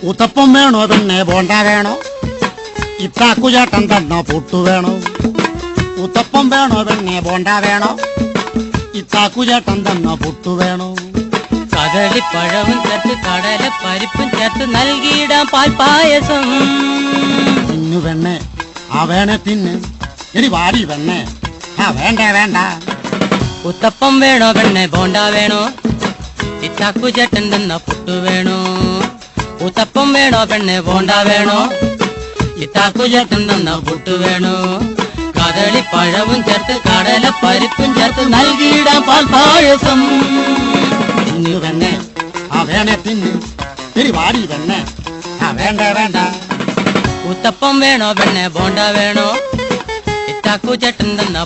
ഉത്തപ്പം വേണോ പിന്നെ ബോണ്ട വേണോ? ഇത്താക്കുചേട്ടൻ തന്ന പുട്ടു വേണോ? ഉത്തപ്പം വേണോ പിന്നെ ബോണ്ട വേണോ? ഇത്താക്കുചേട്ടൻ തന്ന പുട്ടു വേണോ? കദളിപ്പഴവും ചേർത്ത് കടല പരിപ്പും ചേർത്ത് നൽകിയിടാം പാൽപ്പായസം. തിന്നു വെണ്ണേ, ആ വേണേ തിന്ന്. എടി വാടി വെണ്ണേ, ആ വേണ്ട വേണ്ട. ഉത്തപ്പം വേണോ പെണ്ണെ ബോണ്ട വേണോ? ഇത്താക്കുചേട്ടൻ തന്ന പുട്ടു വേണോ? ഉത്തപ്പം വേണോ പെണ്ണെ ബോണ്ട വേണോ? ഇത്താക്കുചേട്ടൻ തന്ന പുട്ടു വേണോ? കദളിപ്പഴവും ചേർത്ത് കടല പരിപ്പും ചേർത്ത് നൽകിയിടാം പാൽപ്പായസം. തിന്നു വെണ്ണേ, ആ വേണേ തിന്ന്. എടി വാടി വെണ്ണേ, ആ വേണ്ട വേണ്ട. ഉത്തപ്പം വേണോ പെണ്ണെ ബോണ്ട വേണോ? ഇത്താക്കുചേട്ടൻ തന്ന